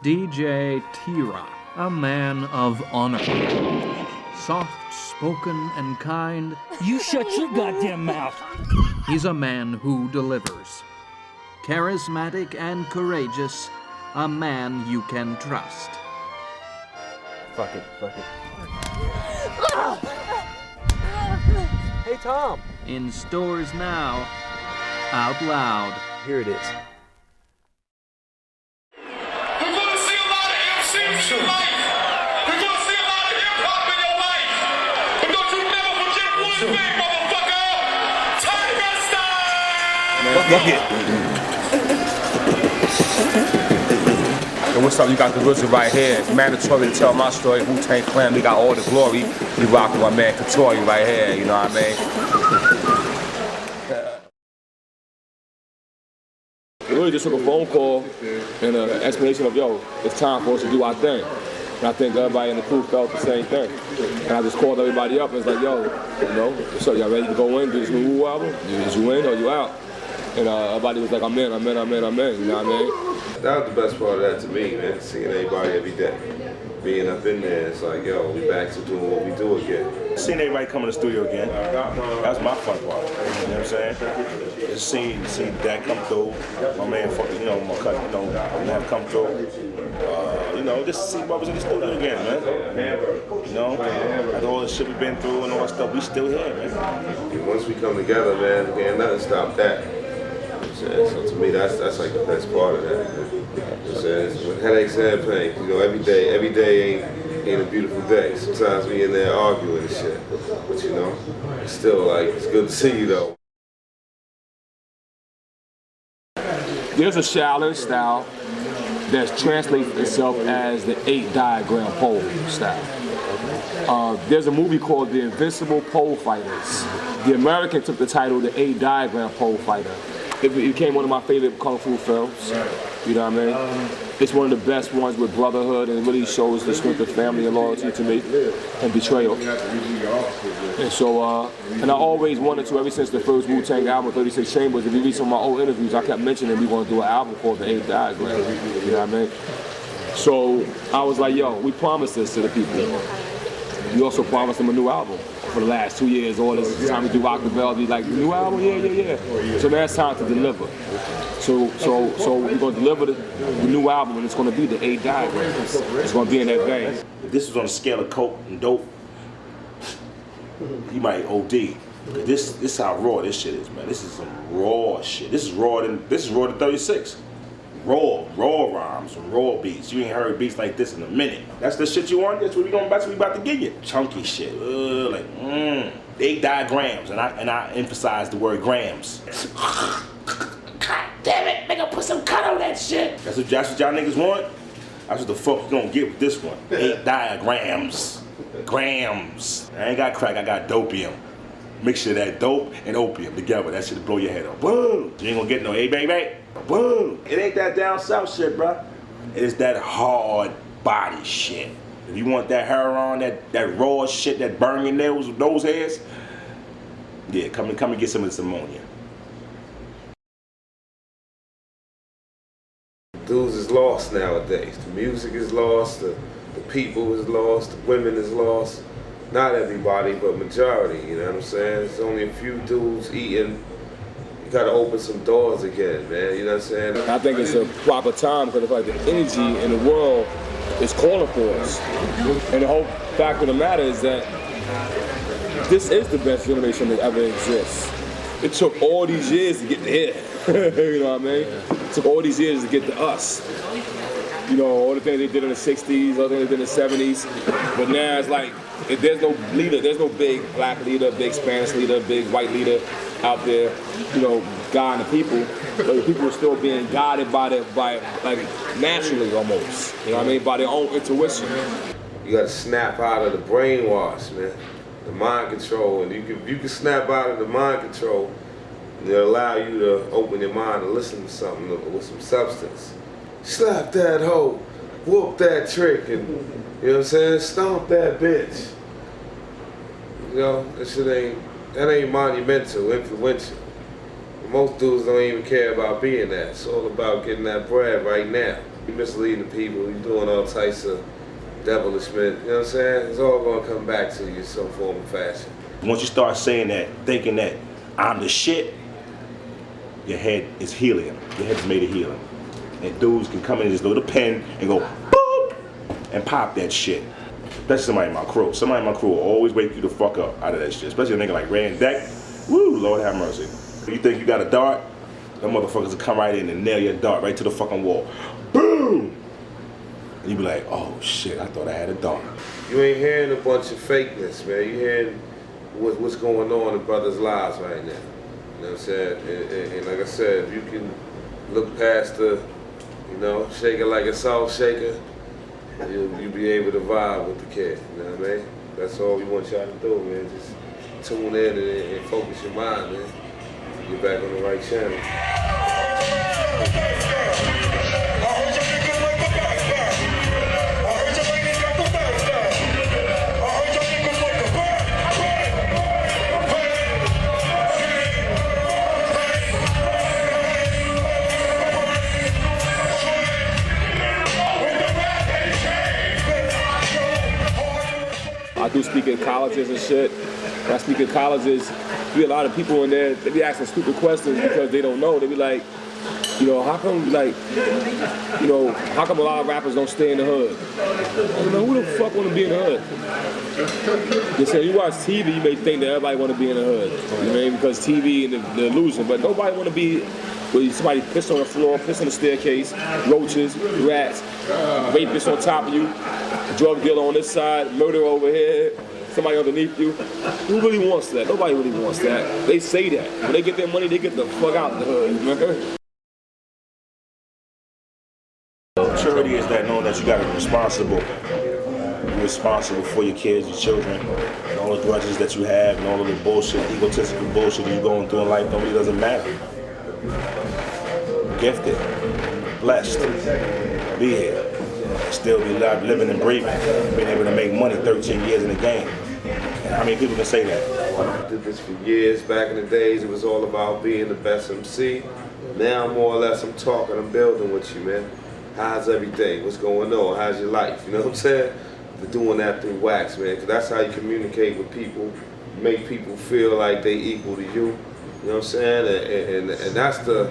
DJ T-Rock, a man of honor. Soft-spoken and kind. You shut your goddamn mouth. He's a man who delivers. Charismatic and courageous, a man you can trust. Fuck it. Hey, Tom. In stores now, out loud. Here it is. We're going to see a lot of MCs in your life. We're going to see a lot of hip-hop in your life. But don't you never forget one thing, motherfucker. Tiger style! Fuck it. And what's up? You got the RZA right here. It's mandatory to tell my story. Wu Tang Clan, we got all the glory. We rockin' my man Kotori right here, you know what I mean? We really just took a phone call and an explanation of, yo, it's time for us to do our thing. And I think everybody in the crew felt the same thing. And I just called everybody up and was like, yo, you know, so y'all ready to go in, do this new Wu album? Is you in or you out? And everybody was like, I'm in, you know what I mean? That was the best part of that to me, man, seeing everybody every day. Being up in there, it's like, yo, we back to doing what we do again. Seeing everybody come in the studio again, that was my fun part. You know what I'm saying? Just seeing Dad come through, my man, my cousin, man come through. Just to see what was in the studio again, man. You know, after all the shit we've been through and all that stuff, we still here, man. Once we come together, man, can't nothing stop that. So to me, that's like the best part of that. When headaches and pain, every day ain't a beautiful day. Sometimes we in there arguing and shit, but it's still like, it's good to see you though. There's a challenge style that translates itself as the 8-diagram pole style. There's a movie called The Invincible Pole Fighters. The American took the title The 8-Diagram Pole Fighter. It became one of my favorite kung fu films. You know what I mean? It's one of the best ones with brotherhood, and it really shows the strength of family and loyalty to me, and betrayal. And so, and I always wanted to, ever since the first Wu Tang album, 36 Chambers, if you read some of my old interviews, I kept mentioning we want to do an album called The 8-Diagram. You know what I mean? So I was like, yo, we promised this to the people. We also promised them a new album for the last 2 years. All this time we do Rock the Bell, be like, new album? Yeah. So now it's time to deliver. So we're going to deliver the new album, and it's going to be the 8-Diagrams. It's going to be in that vein. If this was on a scale of coke and dope, you might OD. This is how raw this shit is, man. This is some raw shit. This is raw than 36. Raw rhymes, raw beats. You ain't heard beats like this in a minute. That's the shit you want? That's what we about to give you. Chunky shit. 8-diagrams, and I emphasize the word grams. God damn it, nigga, put some cut on that shit. That's what y'all niggas want? That's what the fuck you gonna get with this one. 8-diagrams. Grams. I ain't got crack, I got dopium. Mixture of that dope and opium together. That shit'll blow your head up. Boom! You ain't gonna get no baby. Boom! It ain't that down south shit, bruh. It is that hard body shit. If you want that heroin, that raw shit, that burn your nails with those hairs, yeah, come and get some of this ammonia. Dudes is lost nowadays. The music is lost, the people is lost, the women is lost. Not everybody, but majority, you know what I'm saying? There's only a few dudes eating. You gotta open some doors again, man, you know what I'm saying? I think it's a proper time because like the energy in the world is calling for us. And the whole fact of the matter is that this is the best generation that ever exists. It took all these years to get to here. You know what I mean? It took all these years to get to us. You know, all the things they did in the 60s, all the things they did in the 70s. But now it's like, if there's no leader, there's no big black leader, big Spanish leader, big white leader out there, guiding the people. But the people are still being guided by like naturally almost. You know what I mean? By their own intuition. You gotta snap out of the brainwash, man. The mind control, and you can snap out of the mind control, and it'll allow you to open your mind and listen to something with some substance. Slap that hoe, whoop that trick, and you know what I'm saying? Stomp that bitch. That shit ain't monumental, influential. most dudes don't even care about being that. It's all about getting that bread right now. You're misleading people, you're doing all types of devilishment, you know what I'm saying? It's all gonna come back to you in some form or fashion. Once you start saying that, thinking that I'm the shit, your head is helium. Your head is made of helium. And dudes can come in and just load a pen and go boop and pop that shit. Especially somebody in my crew. Somebody in my crew will always wake you the fuck up out of that shit. Especially a nigga like Rand Deck. Woo, Lord have mercy. You think you got a dart? Them motherfuckers will come right in and nail your dart right to the fucking wall. Boom! And you be like, oh shit, I thought I had a dart. You ain't hearing a bunch of fakeness, man. You hearing what's going on in brothers' lives right now. You know what I'm saying? And like I said, if you can look past the, you know, shake it like a salt shaker, you'll be able to vibe with the kid. You know what I mean? That's all we want y'all to do, man. Just tune in and focus your mind, man. Get back on the right channel. I do speak in colleges and shit. When I speak in colleges, you get a lot of people in there, they be asking stupid questions because they don't know. They be like, you know, how come, like, you know, how come a lot of rappers don't stay in the hood? You know, who the fuck want to be in the hood? They say, you watch TV, you may think that everybody want to be in the hood. You know what I mean? Because TV and the illusion, but nobody want to be where somebody piss on the floor, piss on the staircase, roaches, rats, rapists on top of you, drug dealer on this side, murder over here, somebody underneath you. Who really wants that? Nobody really wants that. They say that. When they get their money, they get the fuck out of the hood, remember? Maturity is that knowing that you gotta be responsible. You're responsible for your kids, your children, and all the grudges that you have, and all of the bullshit, egotistical bullshit that you're going through in life. Nobody doesn't matter. Gifted, blessed, be here, still be alive, living and breathing, being able to make money 13 years in the game. How many people can say that? I did this for years. Back in the days, it was all about being the best MC. Now, more or less, I'm talking, I'm building with you, man. How's everything? What's going on? How's your life? You know what I'm saying? They're doing that through wax, man, because that's how you communicate with people, make people feel like they equal to you. You know what I'm saying? And that's the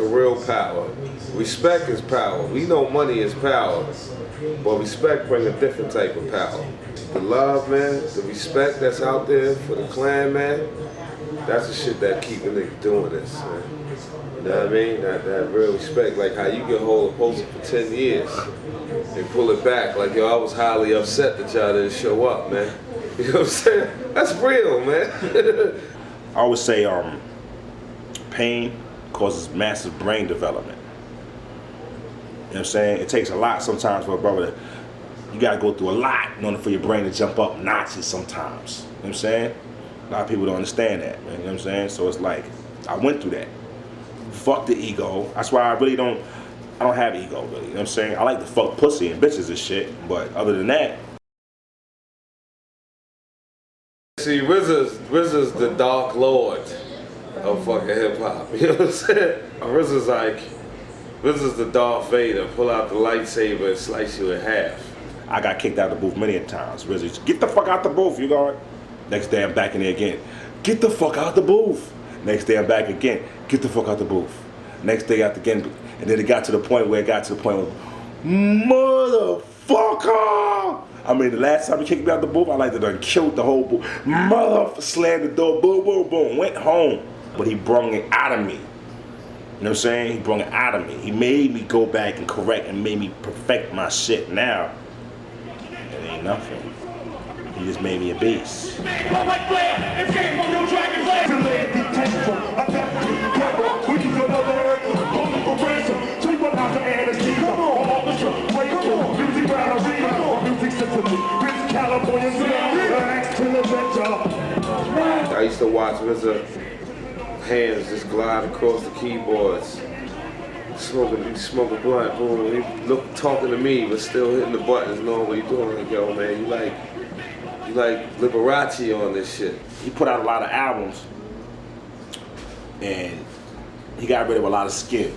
real power. Respect is power. We know money is power, but respect brings a different type of power. The love, man, the respect that's out there for the clan, man, that's the shit that keep a nigga doing this, man. You know what I mean? That real respect, like how you can hold a poster for 10 years and pull it back, like, yo, I was highly upset that y'all didn't show up, man. You know what I'm saying? That's real, man. I always say, pain causes massive brain development. You know what I'm saying? It takes a lot sometimes for a brother to, you gotta go through a lot in order for your brain to jump up notches sometimes. You know what I'm saying? A lot of people don't understand that, man. You know what I'm saying? So it's like, I went through that. Fuck the ego. That's why I don't have ego, really. You know what I'm saying? I like to fuck pussy and bitches and shit, but other than that. See, RZA's the Dark Lord of fucking hip hop. You know what I'm saying? RZA's the Darth Vader. Pull out the lightsaber and slice you in half. I got kicked out of the booth many times. RZA used to, get the fuck out the booth, you got it? Next day I'm back in there again. Get the fuck out the booth. Next day I'm back again. Get the fuck out the booth. Next day out again. And then it got to the point where motherfucker! I mean, the last time he kicked me out the booth, I like to done killed the whole booth. Motherfucker, slammed the door, boom, boom, boom, went home. But he brung it out of me. You know what I'm saying? He brung it out of me. He made me go back and correct and made me perfect my shit. Now, it ain't nothing. He just made me a beast. I used to watch RZA hands just glide across the keyboards, smoking a blunt, boom. He talking to me, but still hitting the buttons, knowing what he's doing. Like, yo, man, you like Liberace on this shit. He put out a lot of albums, and he got rid of a lot of skin.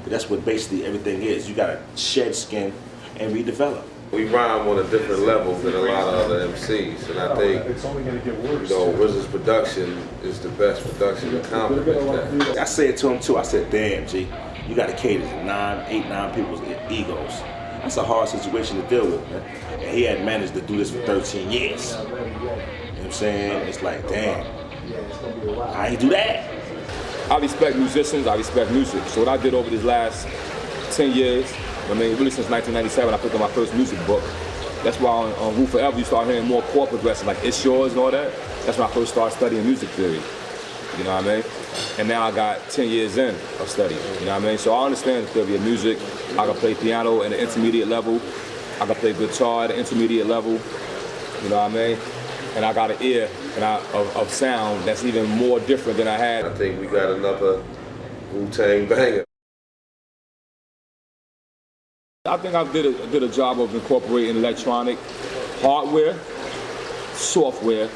But that's what basically everything is. You gotta shed skin and redevelop. We rhyme on a different level than a lot of other MCs, and I think, RZA's production is the best production to complement that. I said to him too, I said, damn, G, you gotta cater to 8, 9 people's egos. That's a hard situation to deal with, man. And he had managed to do this for 13 years. You know what I'm saying? It's like, damn, I ain't do that. I respect musicians, I respect music. So what I did over these last 10 years, I mean, really since 1997, I picked up my first music book. That's why on Wu Forever, you start hearing more chord progression, like It's Yours and all that. That's when I first started studying music theory. You know what I mean? And now I got 10 years in of study. You know what I mean? So I understand the theory of music. I can play piano at an intermediate level. I can play guitar at an intermediate level. You know what I mean? And I got an ear of sound that's even more different than I had. I think we got another Wu Tang banger. I think I did a job of incorporating electronic hardware, software,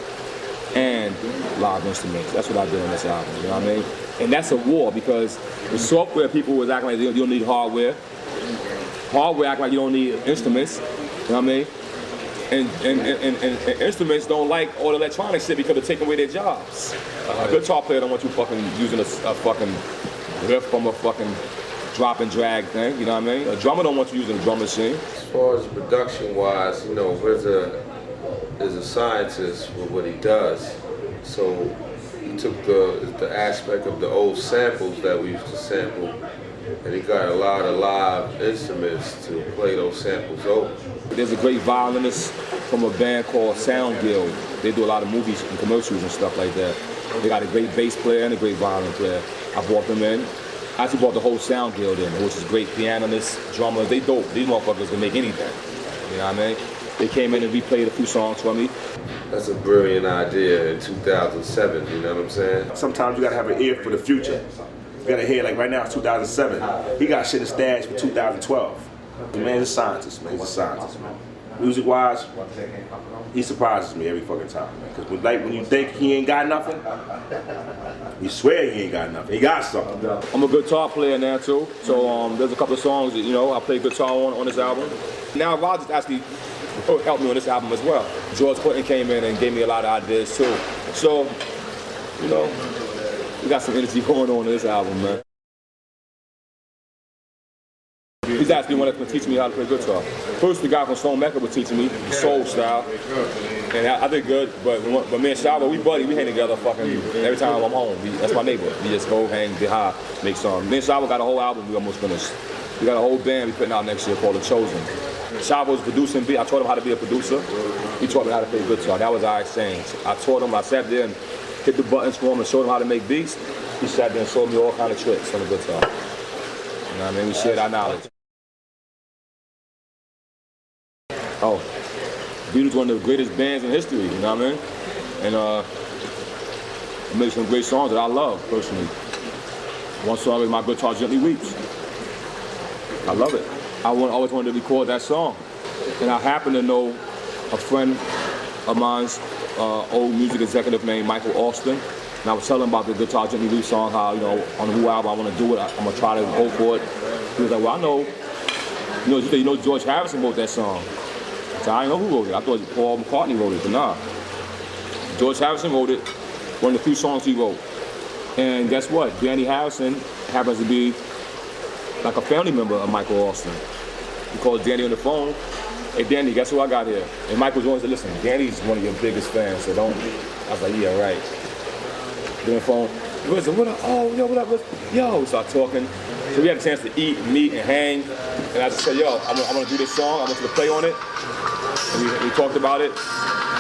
and live instruments. That's what I did on this album, you know what I mean? And that's a war, because the software people was acting like you don't need hardware. Hardware act like you don't need instruments, you know what I mean? And instruments don't like all the electronic shit because they're taking away their jobs. A guitar player don't want you fucking using a fucking riff from a fucking drop and drag thing, you know what I mean? A drummer don't want you using a drum machine. As far as production-wise, you know, RZA is a scientist with what he does. So he took the aspect of the old samples that we used to sample, and he got a lot of live instruments to play those samples over. There's a great violinist from a band called Sound Guild. They do a lot of movies and commercials and stuff like that. They got a great bass player and a great violin player. I brought them in. I actually brought the whole Sound Guild in, which is great pianists, drummers. They dope. These motherfuckers can make anything. You know what I mean? They came in and replayed a few songs for me. That's a brilliant idea in 2007, you know what I'm saying? Sometimes you gotta have an ear for the future. You gotta hear, like right now it's 2007. He got shit in stash for 2012. The man's a scientist, man. He's a scientist, man. Music-wise, he surprises me every fucking time, man. Because when you think he ain't got nothing, you swear he ain't got nothing. He got something. I'm a guitar player now too, so there's a couple of songs that, you know, I play guitar on this album. Now Rogers actually helped me on this album as well. George Clinton came in and gave me a lot of ideas too. So, you know, we got some energy going on in this album, man. He's actually one that can teach me how to play guitar. First, the guy from Stone Mecca was teaching me the soul style, and I did good. But me and Shaba, we hang together fucking every time I'm home. That's my neighbor. We just go hang, get high, make songs. Me and Shaba got a whole album we almost finished. We got a whole band we putting out next year called The Chosen. Shaba was producing beat. I taught him how to be a producer. He taught me how to play guitar. That was our exchange. I taught him. I sat there and hit the buttons for him and showed him how to make beats. He sat there and showed me all kind of tricks on the guitar. You know what I mean? We shared our knowledge. Oh, Beatles one of the greatest bands in history, you know what I mean? And they made some great songs that I love, personally. One song is My Guitar Gently Weeps. I love it. I always wanted to record that song. And I happen to know a friend of mine's old music executive named Michael Austin. And I was telling him about the Guitar Gently Weeps song, how, you know, on the Wu album I want to do it, I'm going to try to go for it. He was like, well, I know, you know George Harrison wrote that song. So I didn't know who wrote it. I thought Paul McCartney wrote it, but nah. George Harrison wrote it, one of the few songs he wrote. And guess what? Danny Harrison happens to be like a family member of Michael Austin. He called Danny on the phone. Hey Danny, guess who I got here? And Michael's always said, listen, Danny's one of your biggest fans, so don't. I was like, yeah, right. Get on the phone. What up? Oh, yo, what up? Yo, we start talking. So we had a chance to eat, meet, and hang. And I just said, yo, I'm gonna do this song. I want you to play on it. And we talked about it.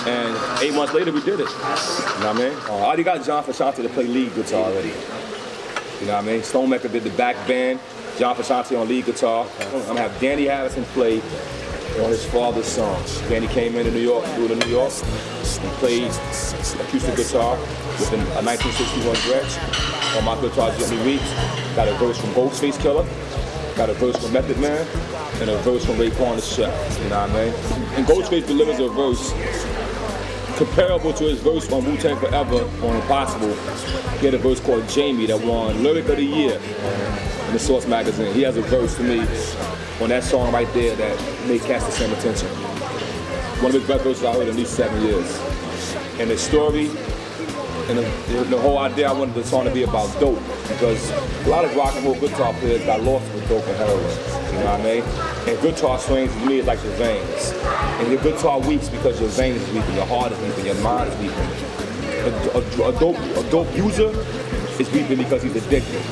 And 8 months later, we did it. You know what I mean? I already got John Frusciante to play lead guitar already. You know what I mean? Stone Mecca did the back band. John Frusciante on lead guitar. I'm gonna have Danny Harrison play on his father's songs. Danny came into New York, flew to New York, and played acoustic guitar with a 1961 Gretsch on My Guitar Gently Weeps. Got a verse from Ghostface Killer, got a verse from Method Man, and a verse from Raekwon the Chef. You know what I mean? And Ghostface delivers a verse comparable to his verse on Wu Tang Forever on Impossible. He had a verse called Jamie that won Lyric of the Year in the Source magazine. He has a verse to me on that song right there that made cats the same attention. One of his best verses I heard in at least 7 years. And the story and the whole idea I wanted the song to be about dope, because a lot of rock and roll guitar players got lost with dope and heroin. You know what I mean? And guitar swings to me is like your veins. And your guitar weaks because your veins is weak, and your heart is weak, and your mind is weak. A dope user is weeping because he's addicted.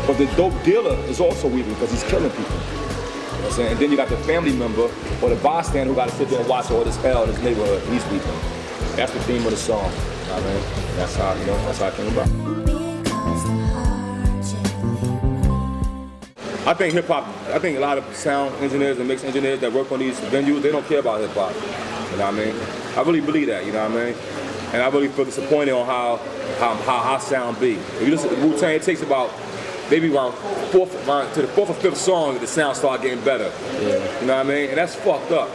But the dope dealer is also weeping because he's killing people. You know what I'm saying? And then you got the family member or the bystander who got to sit there and watch all this hell in his neighborhood. He's weeping. That's the theme of the song. You know what I mean? That's how, you know, that's how it came about. I think hip hop, I think a lot of sound engineers and mix engineers that work on these venues, they don't care about hip hop. You know what I mean? I really believe that, you know what I mean? And I really feel disappointed on how our sound be. If you listen to Wu Tang, it takes about maybe around to the fourth or fifth song that the sound start getting better. Yeah. You know what I mean? And that's fucked up.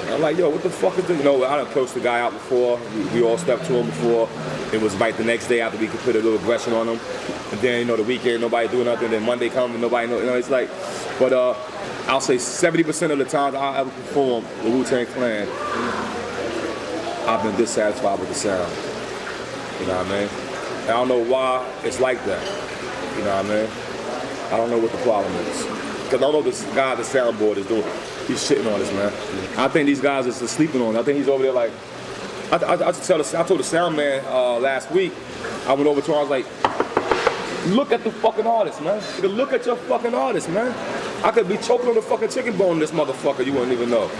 I'm like, yo, what the fuck is this? You know, I done approached the guy out before. We all stepped to him before. It was right the next day after we could put a little aggression on him. And then, you know, the weekend, nobody doing nothing. Then Monday comes and nobody know. You know, it's like, but I'll say 70% of the times I ever perform the Wu Tang Clan, I've been dissatisfied with the sound. You know what I mean? And I don't know why it's like that. You know what I mean? I don't know what the problem is. Because I don't know what this guy, the soundboard is doing. He's shitting on us, man. I think these guys are sleeping on it. I think he's over there like, I told the sound man last week, I went over to him, I was like, look at the fucking artist, man. Look at your fucking artist, man. I could be choking on the fucking chicken bone in this motherfucker, you wouldn't even know.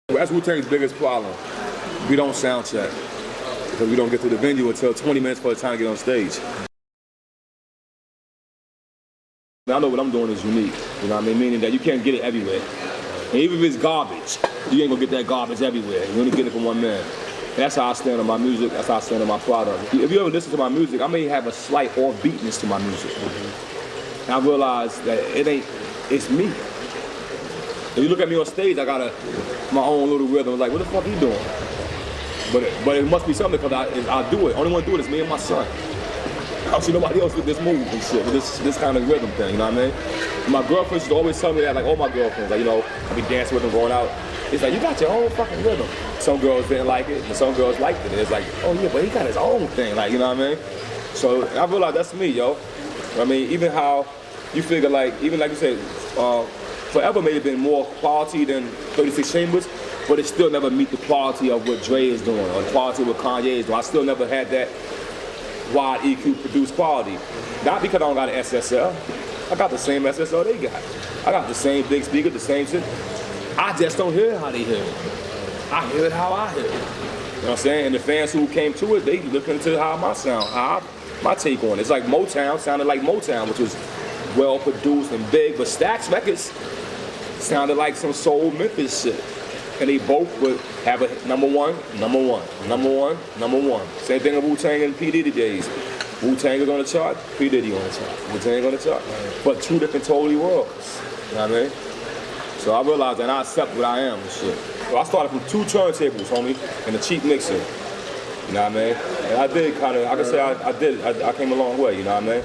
That's Wu-Tang's biggest problem. We don't sound check. Because we don't get to the venue until 20 minutes before the time to get on stage. I know what I'm doing is unique, you know what I mean? Meaning that you can't get it everywhere. And even if it's garbage, you ain't gonna get that garbage everywhere. You only get it from one man. And that's how I stand on my music, that's how I stand on my product. If you ever listen to my music, I may have a slight offbeatness to my music. And I realize that it's me. If you look at me on stage, I got my own little rhythm. Like, what the fuck are you doing? But it must be something because I do it. Only one do it is me and my son. I don't see nobody else with this move and shit, with this kind of rhythm thing, you know what I mean? My girlfriends used to always tell me that, like all my girlfriends, like, you know, I be dancing with them going out. It's like, you got your own fucking rhythm. Some girls didn't like it, and some girls liked it. And it's like, oh yeah, but he got his own thing, like, you know what I mean? So I realized that's me, yo. I mean, even how you figure like, even like you said, Forever may have been more quality than 36 Chambers, but it still never meet the quality of what Dre is doing, or the quality of what Kanye is doing. I still never had that wide EQ produced quality. Not because I don't got an SSL. I got the same SSL they got. I got the same big speaker, the same shit. I just don't hear it how they hear it. I hear it how I hear it. You know what I'm saying? And the fans who came to it, they look into how my sound, my take on it. It's like Motown sounded like Motown, which was well produced and big, but Stax Records sounded like some soul Memphis shit. And they both would have a number one. Same thing with Wu Tang and P. Diddy days. Wu Tang is on the chart, P. Diddy on the chart. Wu Tang on the chart. But two different totally worlds. You know what I mean? So I realized that I accept what I am and shit. So I started from 2 turntables, homie, and a cheap mixer. You know what I mean? And I did kind of, I can say I came a long way, you know what I mean?